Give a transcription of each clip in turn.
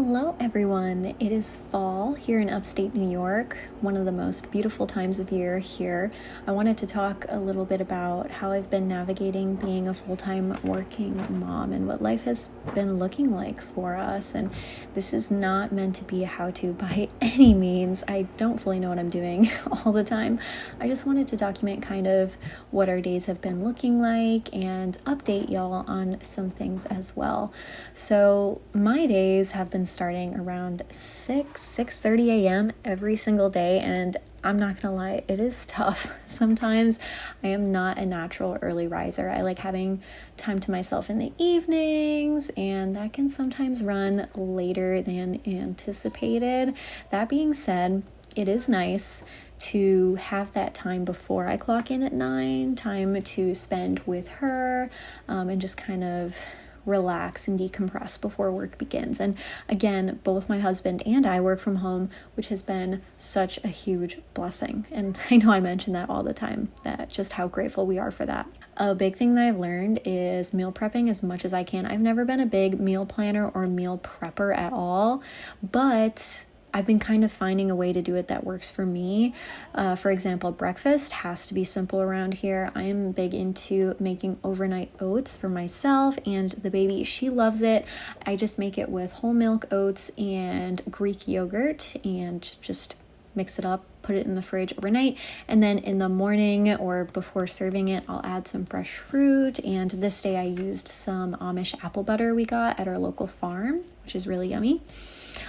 Hello everyone, it is fall here in upstate New York, one of the most beautiful times of year here. I wanted to talk a little bit about how I've been navigating being a full-time working mom and what life has been looking like for us. And this is not meant to be a how-to by any means. I don't fully know what I'm doing all the time. I just wanted to document kind of what our days have been looking like and update y'all on some things as well. So my days have been starting around 6:30 a.m. every single day, and I'm not gonna lie, it is tough. Sometimes I am not a natural early riser. I like having time to myself in the evenings, and that can sometimes run later than anticipated. That being said, it is nice to have that time before I clock in at 9, time to spend with her, and just kind of relax and decompress before work begins. And again, both my husband and I work from home, which has been such a huge blessing. And I know I mention that all the time, that just how grateful we are for that. A big thing that I've learned is meal prepping as much as I can. I've never been a big meal planner or meal prepper at all, but I've been kind of finding a way to do it that works for me. For example, breakfast has to be simple around here. I am big into making overnight oats for myself and the baby. She loves it. I just make it with whole milk oats and Greek yogurt and just mix it up, put it in the fridge overnight, and then in the morning or before serving it, I'll add some fresh fruit. And this day I used some Amish apple butter we got at our local farm, which is really yummy.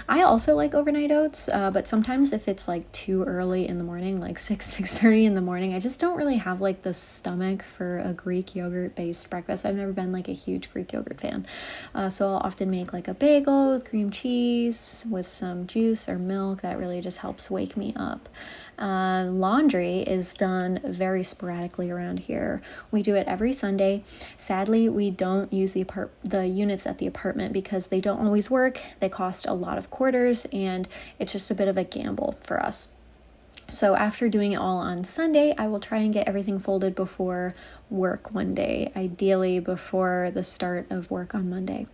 I also like overnight oats, but sometimes if it's like too early in the morning, like 6:30 in the morning, I just don't really have like the stomach for a Greek yogurt based breakfast. I've never been like a huge Greek yogurt fan. So I'll often make like a bagel with cream cheese with some juice or milk. That really just helps wake me up. Laundry is done very sporadically around here. We do it every Sunday. Sadly, we don't use the units at the apartment because they don't always work. They cost a lot of quarters, and it's just a bit of a gamble for us. So after doing it all on Sunday, I will try and get everything folded before work one day, ideally before the start of work on Monday.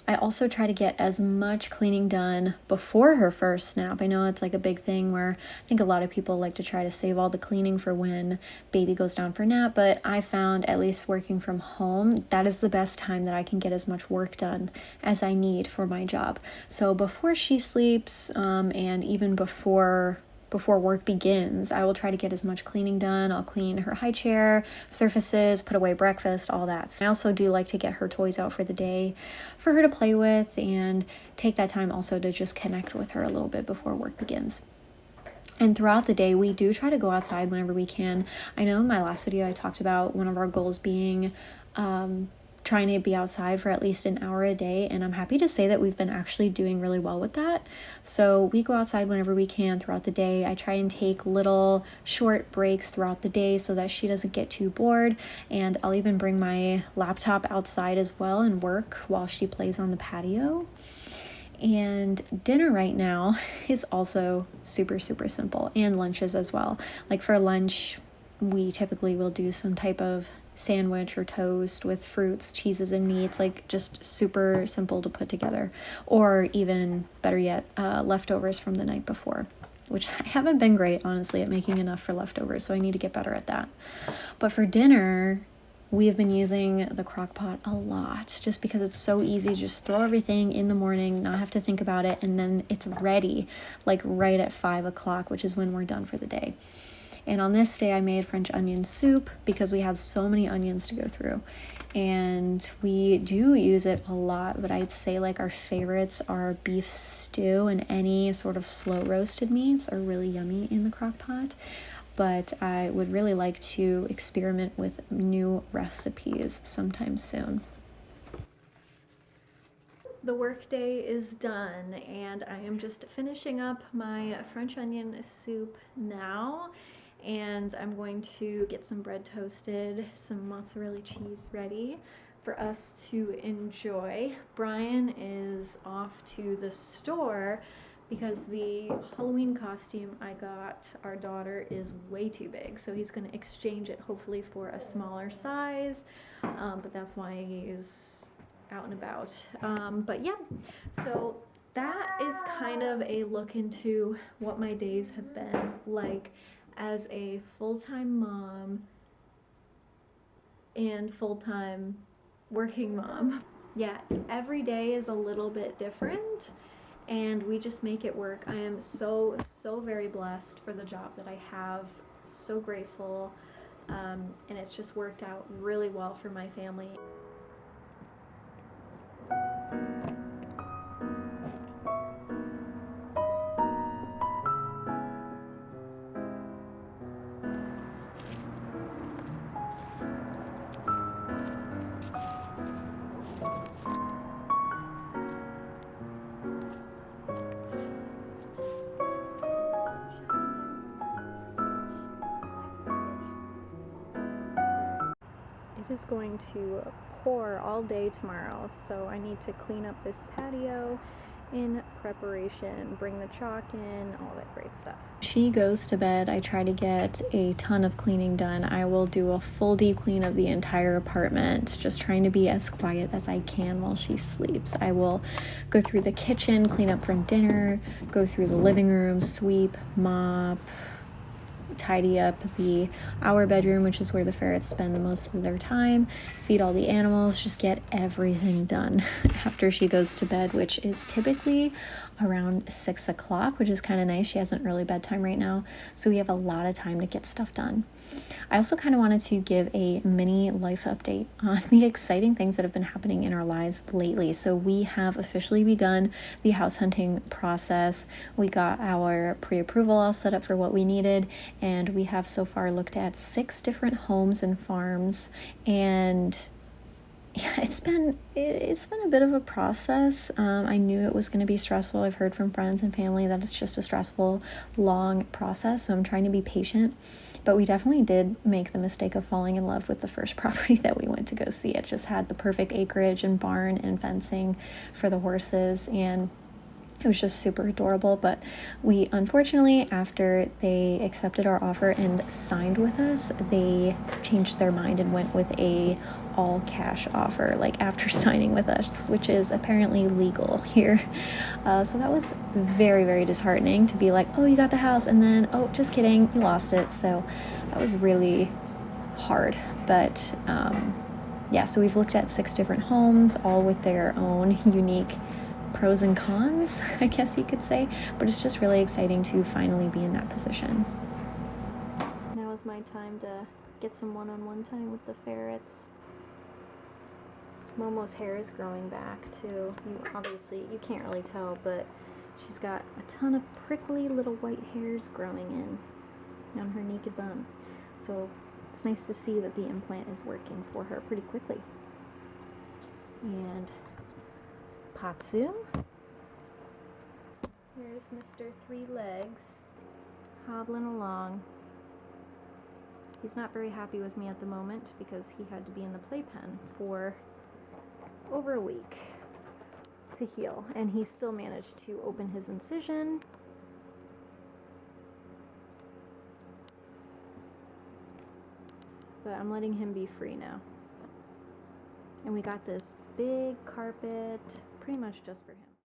I also try to get as much cleaning done before her first nap. I know it's like a big thing where I think a lot of people like to try to save all the cleaning for when baby goes down for nap, but I found, at least working from home, that is the best time that I can get as much work done as I need for my job. So before she sleeps, and even before work begins, I will try to get as much cleaning done. I'll clean her high chair, surfaces, put away breakfast, all that. I also do like to get her toys out for the day for her to play with and take that time also to just connect with her a little bit before work begins. And throughout the day, we do try to go outside whenever we can. I know in my last video I talked about one of our goals being trying to be outside for at least an hour a day, and I'm happy to say that we've been actually doing really well with that. So we go outside whenever we can throughout the day. I try and take little short breaks throughout the day so that she doesn't get too bored, and I'll even bring my laptop outside as well and work while she plays on the patio. And dinner right now is also super, super simple, and lunches as well. Like for lunch, we typically will do some type of sandwich or toast with fruits, cheeses, and meats, like just super simple to put together. Or even better yet, leftovers from the night before, which I haven't been great, honestly, at making enough for leftovers, so I need to get better at that. But for dinner, we have been using the crock pot a lot just because it's so easy to just throw everything in the morning, not have to think about it, and then it's ready like right at 5 o'clock, which is when we're done for the day. And on this day, I made French onion soup because we had so many onions to go through. And we do use it a lot, but I'd say like our favorites are beef stew, and any sort of slow roasted meats are really yummy in the crock pot. But I would really like to experiment with new recipes sometime soon. The workday is done, and I am just finishing up my French onion soup now. And I'm going to get some bread toasted, some mozzarella cheese ready for us to enjoy. Brian is off to the store because the Halloween costume I got our daughter is way too big, so he's going to exchange it hopefully for a smaller size, but that's why he's out and about. But yeah, so that is kind of a look into what my days have been like as a full-time mom and full-time working mom. Yeah, every day is a little bit different and we just make it work. I am so very blessed for the job that I have, so grateful, and it's just worked out really well for my family. It is going to pour all day tomorrow, so I need to clean up this patio in preparation, bring the chalk in, all that great stuff. She goes to bed. I try to get a ton of cleaning done. I will do a full deep clean of the entire apartment, just trying to be as quiet as I can while she sleeps. I will go through the kitchen, clean up from dinner, go through the living room, sweep, mop, tidy up our bedroom, which is where the ferrets spend the most of their time, feed all the animals, just get everything done after she goes to bed, which is typically around 6 o'clock, which is kind of nice. She has an early bedtime right now, so we have a lot of time to get stuff done. I also kind of wanted to give a mini life update on the exciting things that have been happening in our lives lately. So we have officially begun the house hunting process. We got our pre-approval all set up for what we needed, and we have so far looked at 6 different homes and farms, and yeah, it's been a bit of a process. I knew it was going to be stressful. I've heard from friends and family that it's just a stressful, long process, so I'm trying to be patient. But we definitely did make the mistake of falling in love with the first property that we went to go see. It just had the perfect acreage and barn and fencing for the horses, and it was just super adorable. But we, unfortunately, after they accepted our offer and signed with us, they changed their mind and went with a all cash offer, like after signing with us, which is apparently legal here. So that was very, very disheartening to be like, oh, you got the house, and then, oh, just kidding, you lost it. So that was really hard. But yeah, so we've looked at 6 different homes, all with their own unique pros and cons, I guess you could say, but it's just really exciting to finally be in that position. Now is my time to get some one-on-one time with the ferrets. Momo's hair is growing back too. You can't really tell, but she's got a ton of prickly little white hairs growing in on her naked bum. So it's nice to see that the implant is working for her pretty quickly. And Patsu. Here's Mr. Three Legs hobbling along. He's not very happy with me at the moment because he had to be in the playpen for over a week to heal, and he still managed to open his incision. But I'm letting him be free now. And we got this big carpet pretty much just for him.